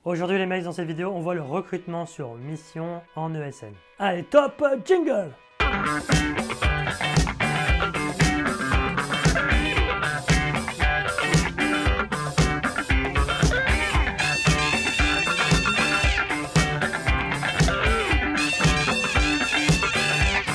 Aujourd'hui les mecs, dans cette vidéo, on voit le recrutement sur mission en ESN. Allez, top jingle!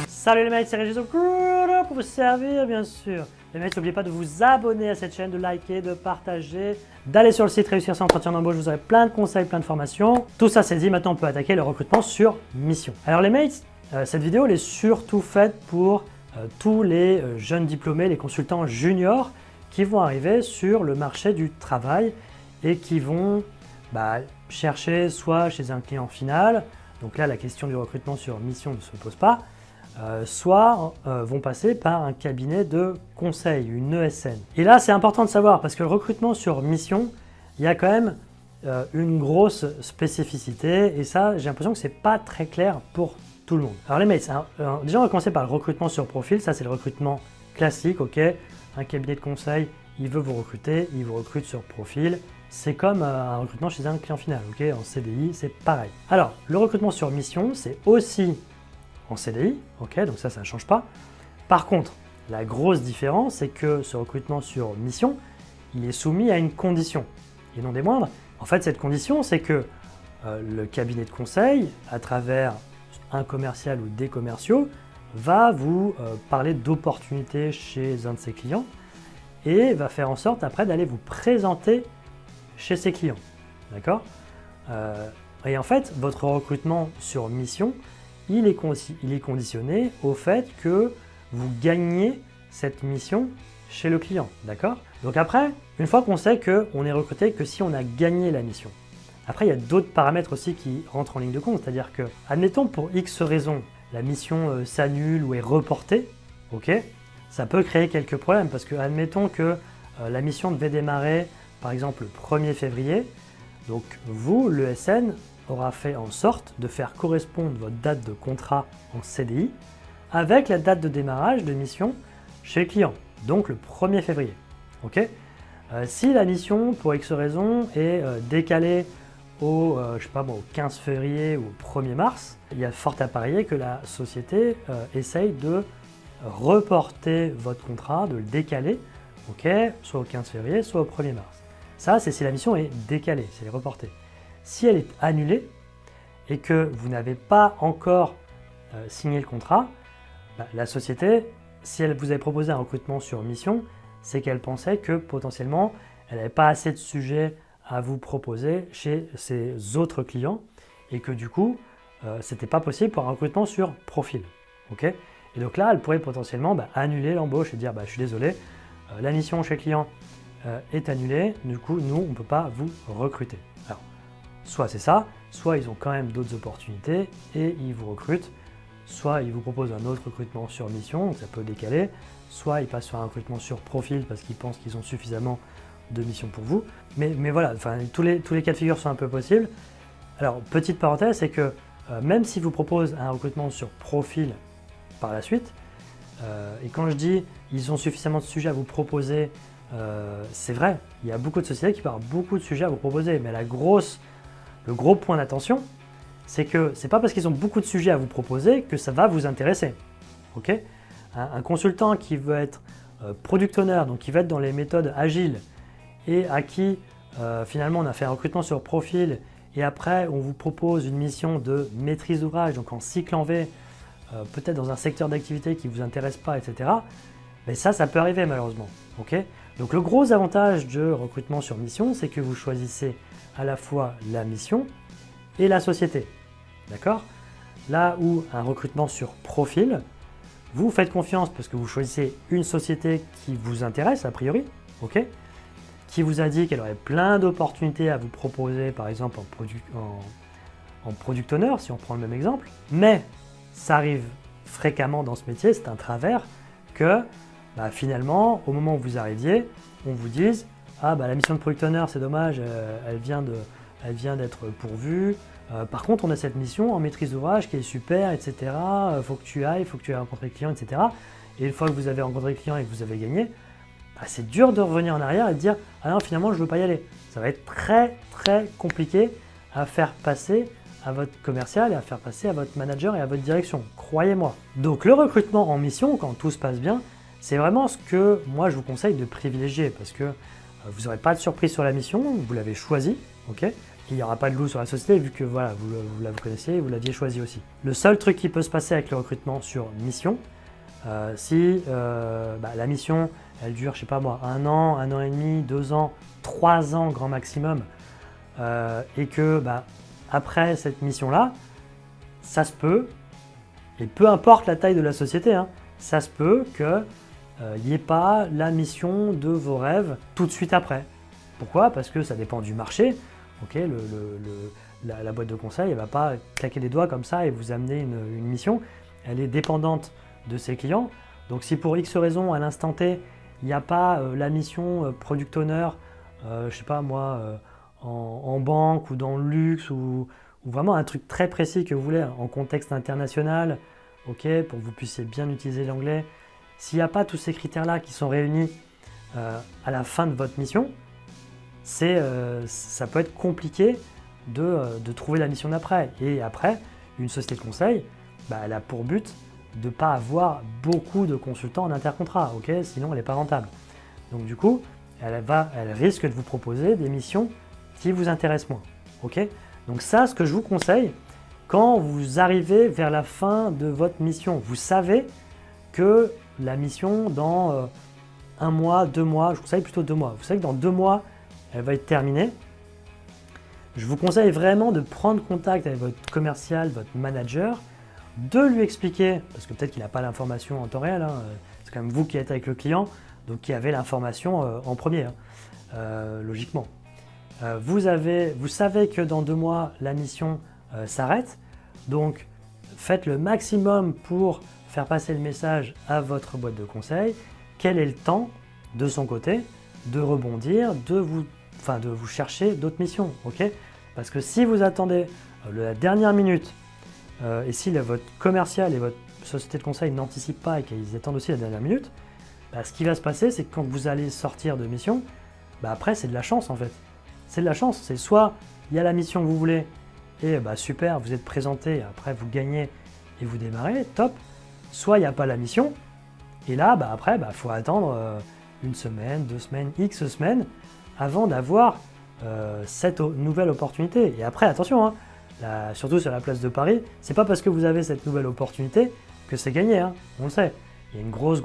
Salut les mecs, c'est Régis pour vous servir bien sûr. Les mecs, n'oubliez pas de vous abonner à cette chaîne, de liker, de partager, d'aller sur le site Réussir sans entretien d'embauche, vous aurez plein de conseils, plein de formations. Tout ça c'est dit, maintenant on peut attaquer le recrutement sur mission. Alors les mates, cette vidéo elle est surtout faite pour tous les jeunes diplômés, les consultants juniors qui vont arriver sur le marché du travail et qui vont chercher soit chez un client final, donc là la question du recrutement sur mission ne se pose pas, soit vont passer par un cabinet de conseil, une ESN. Et là, c'est important de savoir parce que le recrutement sur mission, il y a quand même une grosse spécificité et ça, j'ai l'impression que c'est pas très clair pour tout le monde. Alors les mates, déjà on va commencer par le recrutement sur profil, ça c'est le recrutement classique, ok. Un cabinet de conseil, il veut vous recruter, il vous recrute sur profil. C'est comme un recrutement chez un client final, ok. En CDI, c'est pareil. Alors, le recrutement sur mission, c'est aussi en CDI, ok, donc ça ne change pas. Par contre, la grosse différence, c'est que ce recrutement sur mission, il est soumis à une condition, et non des moindres. En fait, cette condition, c'est que le cabinet de conseil, à travers un commercial ou des commerciaux, va vous parler d'opportunités chez un de ses clients et va faire en sorte après d'aller vous présenter chez ses clients, d'accord. Et en fait, votre recrutement sur mission, il est conditionné au fait que vous gagnez cette mission chez le client, d'accord? Donc après, une fois qu'on sait qu'on est recruté que si on a gagné la mission. Après, il y a d'autres paramètres aussi qui rentrent en ligne de compte, c'est-à-dire que, admettons pour X raisons, la mission s'annule ou est reportée, ok? Ça peut créer quelques problèmes parce que, admettons que la mission devait démarrer par exemple le 1er février, donc vous, l'ESN, aura fait en sorte de faire correspondre votre date de contrat en CDI avec la date de démarrage de mission chez le client, donc le 1er février. Okay, si la mission, pour X raison, est décalée au, au 15 février ou au 1er mars, il y a fort à parier que la société essaye de reporter votre contrat, de le décaler, okay, soit au 15 février, soit au 1er mars. Ça, c'est si la mission est décalée, si elle est reportée. Si elle est annulée et que vous n'avez pas encore signé le contrat, la société, si elle vous avait proposé un recrutement sur mission, c'est qu'elle pensait que potentiellement, elle n'avait pas assez de sujets à vous proposer chez ses autres clients et que du coup, ce n'était pas possible pour un recrutement sur profil. Okay, et donc là, elle pourrait potentiellement annuler l'embauche et dire je suis désolé, la mission chez le client est annulée, du coup, nous, on ne peut pas vous recruter. Alors, soit c'est ça, soit ils ont quand même d'autres opportunités et ils vous recrutent, soit ils vous proposent un autre recrutement sur mission, donc ça peut décaler, soit ils passent sur un recrutement sur profil parce qu'ils pensent qu'ils ont suffisamment de missions pour vous. Mais voilà, tous les cas de figure sont un peu possibles. Alors, petite parenthèse, c'est que même s'ils vous proposent un recrutement sur profil par la suite, et quand je dis ils ont suffisamment de sujets à vous proposer, c'est vrai, il y a beaucoup de sociétés qui peuvent avoir beaucoup de sujets à vous proposer, mais le gros point d'attention, c'est que c'est pas parce qu'ils ont beaucoup de sujets à vous proposer que ça va vous intéresser. Okay, un consultant qui veut être product owner, donc qui va être dans les méthodes agiles et à qui finalement on a fait un recrutement sur profil et après on vous propose une mission de maîtrise d'ouvrage, donc en cycle en V, peut-être dans un secteur d'activité qui ne vous intéresse pas, etc. Mais ça peut arriver malheureusement. Okay, donc le gros avantage de recrutement sur mission, c'est que vous choisissez à la fois la mission et la société. D'accord? Là où un recrutement sur profil, vous faites confiance parce que vous choisissez une société qui vous intéresse a priori, okay, qui vous a dit qu'elle aurait plein d'opportunités à vous proposer, par exemple en product owner, si on prend le même exemple. Mais ça arrive fréquemment dans ce métier, c'est un travers que finalement, au moment où vous arriviez, on vous dise la mission de product owner, c'est dommage, elle vient d'être pourvue. Par contre, on a cette mission en maîtrise d'ouvrage qui est super, etc. Faut que tu ailles rencontrer le client, etc. Et une fois que vous avez rencontré le client et que vous avez gagné, c'est dur de revenir en arrière et de dire « Ah non, finalement, je ne veux pas y aller ». Ça va être très, très compliqué à faire passer à votre commercial et à faire passer à votre manager et à votre direction, croyez-moi. Donc le recrutement en mission, quand tout se passe bien, c'est vraiment ce que moi je vous conseille de privilégier parce que vous n'aurez pas de surprise sur la mission, vous l'avez choisi, ok? Il n'y aura pas de loup sur la société vu que voilà, vous la connaissiez et vous l'aviez choisi aussi. Le seul truc qui peut se passer avec le recrutement sur mission, si la mission elle dure, je sais pas moi, 1 an, 1 an et demi, 2 ans, 3 ans grand maximum, et que après cette mission-là, ça se peut, et peu importe la taille de la société, hein, ça se peut qu'il n'y ait pas la mission de vos rêves tout de suite après. Pourquoi? Parce que ça dépend du marché. Okay, la boîte de conseil, elle ne va pas claquer des doigts comme ça et vous amener une mission. Elle est dépendante de ses clients. Donc si pour X raison, à l'instant T, il n'y a pas la mission Product Owner, je ne sais pas moi, en banque ou dans le luxe ou vraiment un truc très précis que vous voulez en contexte international, okay, pour que vous puissiez bien utiliser l'anglais. S'il n'y a pas tous ces critères-là qui sont réunis à la fin de votre mission, ça peut être compliqué de trouver la mission d'après. Et après, une société de conseil, elle a pour but de ne pas avoir beaucoup de consultants en intercontrat, okay, sinon elle n'est pas rentable. Donc du coup, elle risque de vous proposer des missions qui vous intéressent moins. Okay. Donc ça, ce que je vous conseille, quand vous arrivez vers la fin de votre mission, vous savez que la mission dans 1 mois, 2 mois, je vous conseille plutôt 2 mois, vous savez que dans 2 mois, elle va être terminée. Je vous conseille vraiment de prendre contact avec votre commercial, votre manager, de lui expliquer, parce que peut-être qu'il n'a pas l'information en temps réel, hein, c'est quand même vous qui êtes avec le client, donc qui avez l'information en premier, hein, logiquement. Vous savez que dans 2 mois, la mission s'arrête, donc faites le maximum pour faire passer le message à votre boîte de conseil. Quel est le temps de son côté de rebondir, de vous chercher d'autres missions, ok? Parce que si vous attendez la dernière minute et si votre commercial et votre société de conseil n'anticipent pas et qu'ils attendent aussi la dernière minute, ce qui va se passer, c'est que quand vous allez sortir de mission, après c'est de la chance en fait. C'est de la chance, c'est soit il y a la mission que vous voulez et super, vous êtes présenté, après vous gagnez et vous démarrez, top. Soit il n'y a pas la mission et là, après, faut attendre 1 semaine, 2 semaines, X semaines avant d'avoir cette nouvelle opportunité. Et après, attention, hein, surtout sur la place de Paris, c'est pas parce que vous avez cette nouvelle opportunité que c'est gagné, hein, on le sait. Il y a une grosse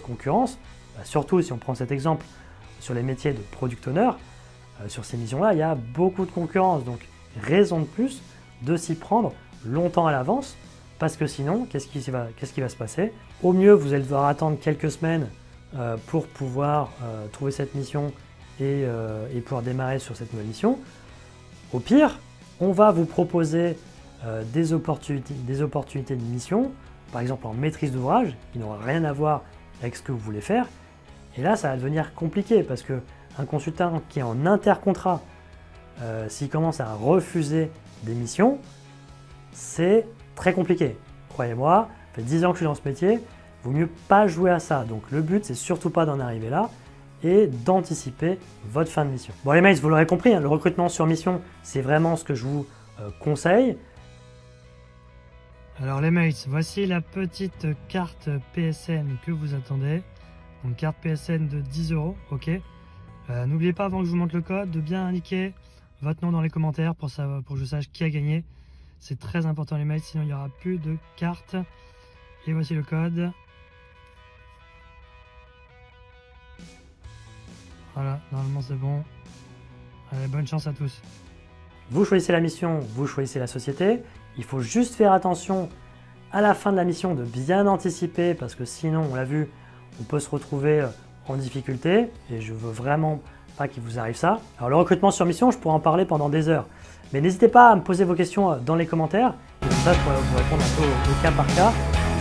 concurrence, surtout si on prend cet exemple sur les métiers de Product Owner, sur ces missions-là, il y a beaucoup de concurrence. Donc, raison de plus de s'y prendre longtemps à l'avance, parce que sinon, qu'est-ce qui va se passer? Au mieux, vous allez devoir attendre quelques semaines pour pouvoir trouver cette mission et pouvoir démarrer sur cette nouvelle mission. Au pire, on va vous proposer des opportunités de mission, par exemple en maîtrise d'ouvrage, qui n'aura rien à voir avec ce que vous voulez faire. Et là, ça va devenir compliqué parce qu'un consultant qui est en intercontrat, s'il commence à refuser des missions, c'est très compliqué. Croyez-moi, ça fait 10 ans que je suis dans ce métier, il vaut mieux pas jouer à ça. Donc le but, c'est surtout pas d'en arriver là et d'anticiper votre fin de mission. Bon les mates, vous l'aurez compris, hein, le recrutement sur mission, c'est vraiment ce que je vous conseille. Alors les mates, voici la petite carte PSN que vous attendez. Donc carte PSN de 10 €, ok. N'oubliez pas avant que je vous montre le code de bien indiquer votre nom dans les commentaires pour que je sache qui a gagné. C'est très important les mates, sinon il n'y aura plus de cartes. Et voici le code. Voilà, normalement c'est bon. Allez, bonne chance à tous. Vous choisissez la mission, vous choisissez la société. Il faut juste faire attention à la fin de la mission de bien anticiper parce que sinon, on l'a vu, on peut se retrouver en difficulté et je veux vraiment pas qu'il vous arrive ça. Alors le recrutement sur mission, je pourrais en parler pendant des heures. Mais n'hésitez pas à me poser vos questions dans les commentaires. Et comme ça, je pourrais vous répondre un peu au cas par cas.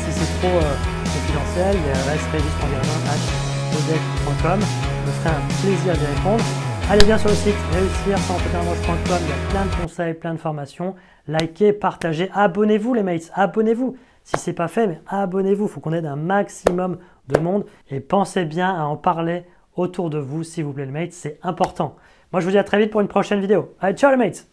Si c'est trop confidentiel, il reste régis.guerin@odec.com. Je me ferai un plaisir d'y répondre. Allez bien sur le site réussir-sans-roche.com, il y a plein de conseils, plein de formations. Likez, partagez, abonnez-vous les mates, abonnez-vous. Si ce n'est pas fait, mais abonnez-vous, il faut qu'on aide un maximum de monde. Et pensez bien à en parler autour de vous, s'il vous plaît les mates, c'est important. Moi, je vous dis à très vite pour une prochaine vidéo. Allez, ciao les mates!